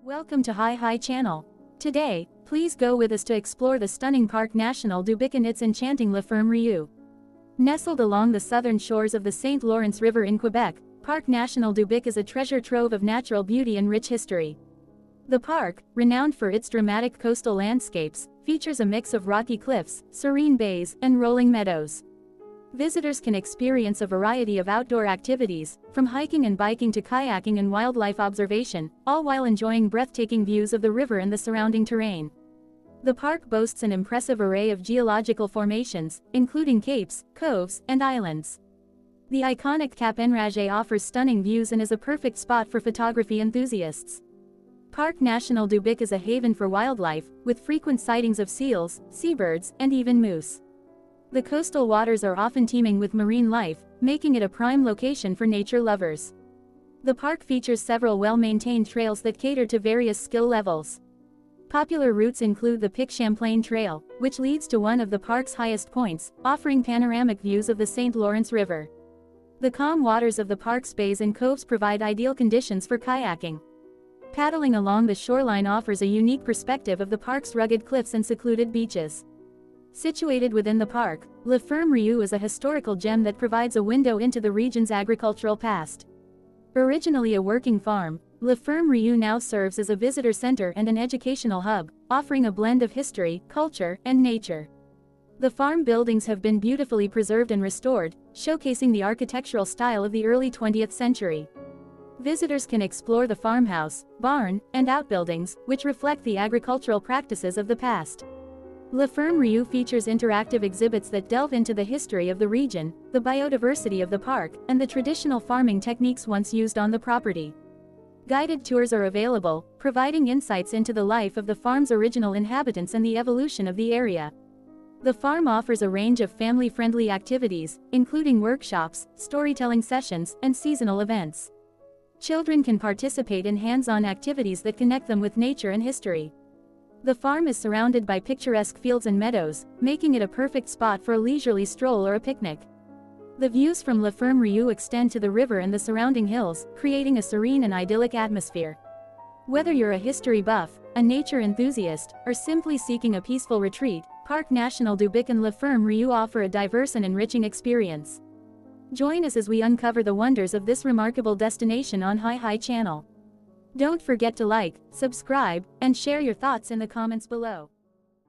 Welcome to Hi Channel. Today, please go with us to explore the stunning Parc National du Bic and its enchanting La Ferme Rioux. Nestled along the southern shores of the St. Lawrence River in Quebec, Parc National du Bic is a treasure trove of natural beauty and rich history. The park, renowned for its dramatic coastal landscapes, features a mix of rocky cliffs, serene bays, and rolling meadows. Visitors can experience a variety of outdoor activities, from hiking and biking to kayaking and wildlife observation, all while enjoying breathtaking views of the river and the surrounding terrain. The park boasts an impressive array of geological formations, including capes, coves, and islands. The iconic Cap Enragé offers stunning views and is a perfect spot for photography enthusiasts. Parc National du Bic is a haven for wildlife, with frequent sightings of seals, seabirds, and even moose. The coastal waters are often teeming with marine life, making it a prime location for nature lovers. The park features several well-maintained trails that cater to various skill levels. Popular routes include the Pic Champlain Trail, which leads to one of the park's highest points, offering panoramic views of the St. Lawrence River. The calm waters of the park's bays and coves provide ideal conditions for kayaking. Paddling along the shoreline offers a unique perspective of the park's rugged cliffs and secluded beaches. Situated within the park, La Ferme Rioux is a historical gem that provides a window into the region's agricultural past. Originally a working farm, La Ferme Rioux now serves as a visitor center and an educational hub, offering a blend of history, culture, and nature. The farm buildings have been beautifully preserved and restored, showcasing the architectural style of the early 20th century. Visitors can explore the farmhouse, barn, and outbuildings, which reflect the agricultural practices of the past. La Ferme Rioux features interactive exhibits that delve into the history of the region, the biodiversity of the park, and the traditional farming techniques once used on the property. Guided tours are available, providing insights into the life of the farm's original inhabitants and the evolution of the area. The farm offers a range of family-friendly activities, including workshops, storytelling sessions, and seasonal events. Children can participate in hands-on activities that connect them with nature and history. The farm is surrounded by picturesque fields and meadows, making it a perfect spot for a leisurely stroll or a picnic. The views from La Ferme Rioux extend to the river and the surrounding hills, creating a serene and idyllic atmosphere. Whether you're a history buff, a nature enthusiast, or simply seeking a peaceful retreat, Parc National du Bic and La Ferme Rioux offer a diverse and enriching experience. Join us as we uncover the wonders of this remarkable destination on Hi Channel. Don't forget to like, subscribe, and share your thoughts in the comments below.